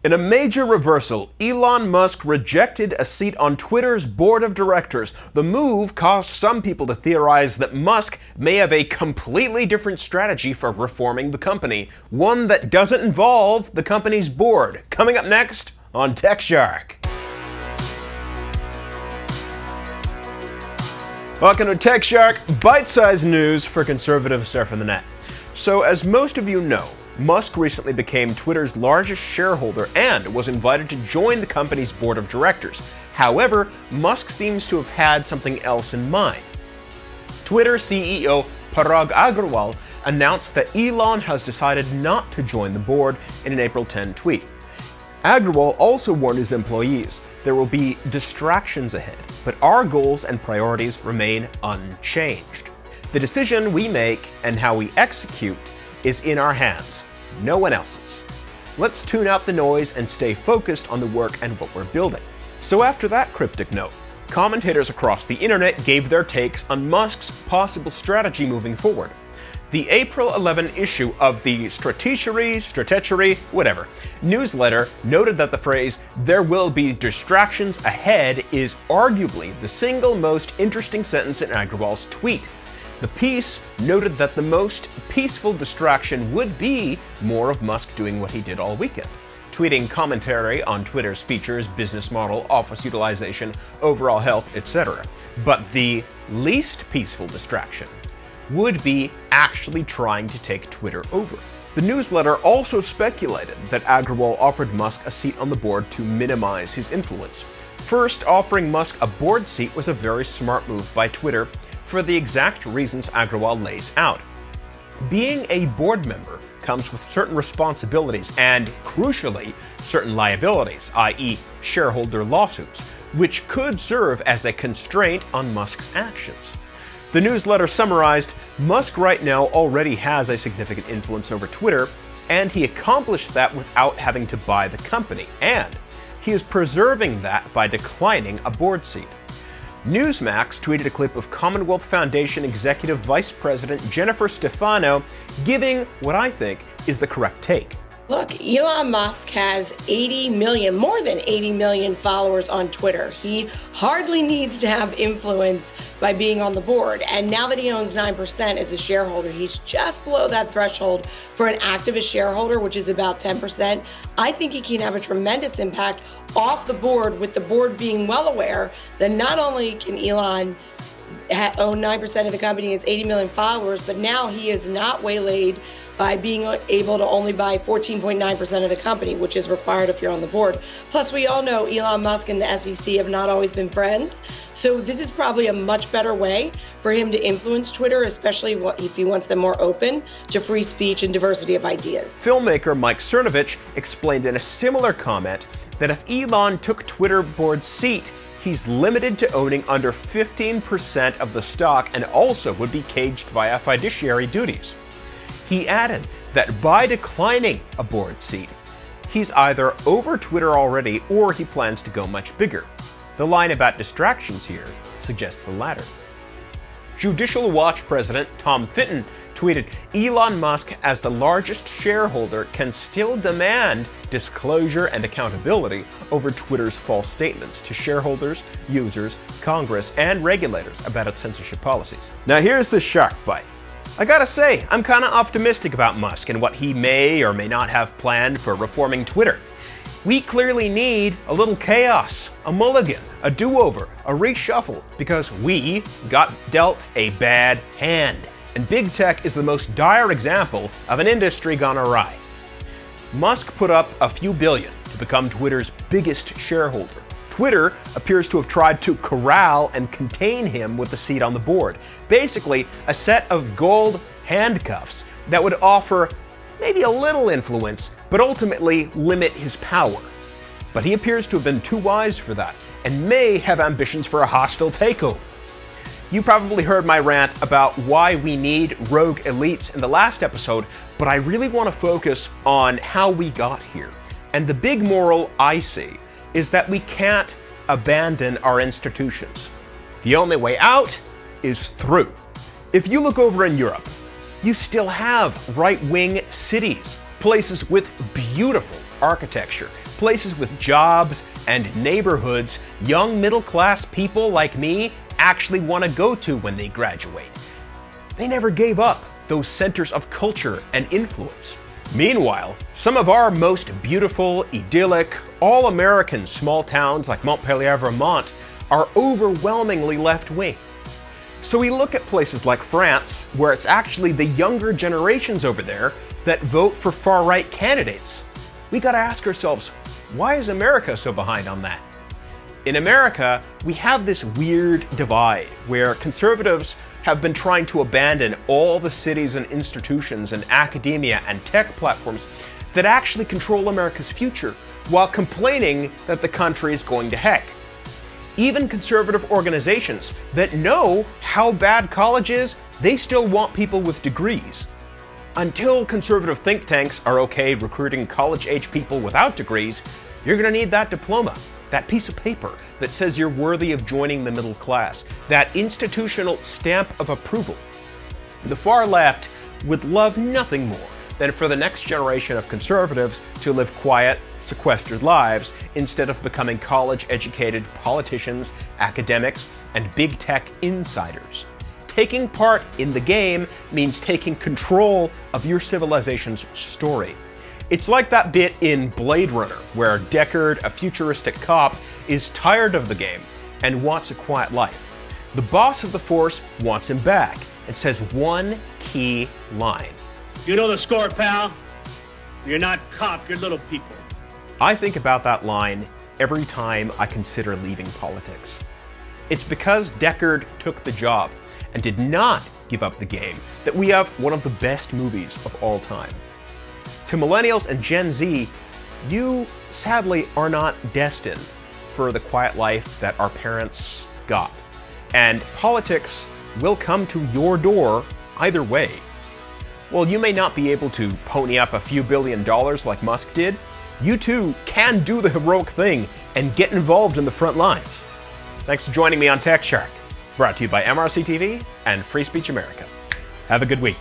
In a major reversal, Elon Musk rejected a seat on Twitter's board of directors. The move caused some people to theorize that Musk may have a completely different strategy for reforming the company, one that doesn't involve the company's board. Coming up next on TechShark. Welcome to TechShark, bite-sized news for conservatives surfing the net. So as most of you know, Musk recently became Twitter's largest shareholder and was invited to join the company's board of directors. However, Musk seems to have had something else in mind. Twitter CEO Parag Agrawal announced that Elon has decided not to join the board in an April 10 tweet. Agrawal also warned his employees there will be distractions ahead, but our goals and priorities remain unchanged. The decision we make and how we execute is in our hands, no one else's. Let's tune out the noise and stay focused on the work and what we're building. So after that cryptic note, commentators across the internet gave their takes on Musk's possible strategy moving forward. The April 11 issue of the Stratechery, whatever, newsletter noted that the phrase, "there will be distractions ahead," is arguably the single most interesting sentence in Agrawal's tweet. The piece noted that the most peaceful distraction would be more of Musk doing what he did all weekend, tweeting commentary on Twitter's features, business model, office utilization, overall health, etc. But the least peaceful distraction would be actually trying to take Twitter over. The newsletter also speculated that Agrawal offered Musk a seat on the board to minimize his influence. First, offering Musk a board seat was a very smart move by Twitter, for the exact reasons Agrawal lays out. Being a board member comes with certain responsibilities and, crucially, certain liabilities, i.e. shareholder lawsuits, which could serve as a constraint on Musk's actions. The newsletter summarized, Musk right now already has a significant influence over Twitter, and he accomplished that without having to buy the company, and he is preserving that by declining a board seat. Newsmax tweeted a clip of Commonwealth Foundation Executive Vice President Jennifer Stefano giving what I think is the correct take. Look, Elon Musk has 80 million, more than 80 million followers on Twitter. He hardly needs to have influence by being on the board. And now that he owns 9% as a shareholder, he's just below that threshold for an activist shareholder, which is about 10%. I think he can have a tremendous impact off the board, with the board being well aware that not only can Elon own 9% of the company, has 80 million followers, but now he is not waylaid by being able to only buy 14.9% of the company, which is required if you're on the board. Plus, we all know Elon Musk and the SEC have not always been friends. So this is probably a much better way for him to influence Twitter, especially if he wants them more open to free speech and diversity of ideas. Filmmaker Mike Cernovich explained in a similar comment that if Elon took Twitter board seat, he's limited to owning under 15% of the stock and also would be caged via fiduciary duties. He added that by declining a board seat, he's either over Twitter already or he plans to go much bigger. The line about distractions here suggests the latter. Judicial Watch President Tom Fitton tweeted, Elon Musk, as the largest shareholder, can still demand disclosure and accountability over Twitter's false statements to shareholders, users, Congress, and regulators about its censorship policies. Now here's the shark bite. I gotta say, I'm kinda optimistic about Musk and what he may or may not have planned for reforming Twitter. We clearly need a little chaos, a mulligan, a do-over, a reshuffle, because we got dealt a bad hand. And big tech is the most dire example of an industry gone awry. Musk put up a few billion to become Twitter's biggest shareholder. Twitter appears to have tried to corral and contain him with a seat on the board. Basically, a set of gold handcuffs that would offer maybe a little influence, but ultimately limit his power. But he appears to have been too wise for that, and may have ambitions for a hostile takeover. You probably heard my rant about why we need rogue elites in the last episode, but I really want to focus on how we got here. And the big moral I see is that we can't abandon our institutions. The only way out is through. If you look over in Europe, you still have right-wing cities, places with beautiful architecture, places with jobs and neighborhoods young middle-class people like me actually want to go to when they graduate. They never gave up those centers of culture and influence. Meanwhile, some of our most beautiful, idyllic, all-American small towns like Montpelier, Vermont, are overwhelmingly left-wing. So we look at places like France, where it's actually the younger generations over there that vote for far-right candidates. We gotta ask ourselves, why is America so behind on that? In America, we have this weird divide where conservatives have been trying to abandon all the cities and institutions and academia and tech platforms that actually control America's future, while complaining that the country is going to heck. Even conservative organizations that know how bad college is, they still want people with degrees. Until conservative think tanks are okay recruiting college-age people without degrees, you're going to need that diploma, that piece of paper that says you're worthy of joining the middle class, that institutional stamp of approval. The far left would love nothing more than for the next generation of conservatives to live quiet, sequestered lives instead of becoming college-educated politicians, academics, and big tech insiders. Taking part in the game means taking control of your civilization's story. It's like that bit in Blade Runner where Deckard, a futuristic cop, is tired of the game and wants a quiet life. The boss of the Force wants him back and says one key line. You know the score, pal. You're not cop, you're little people. I think about that line every time I consider leaving politics. It's because Deckard took the job and did not give up the game that we have one of the best movies of all time. To millennials and Gen Z, you sadly are not destined for the quiet life that our parents got. And politics will come to your door either way. While you may not be able to pony up a few $1 billion like Musk did, you too can do the heroic thing and get involved in the front lines. Thanks for joining me on TechShark, brought to you by MRC-TV and Free Speech America. Have a good week.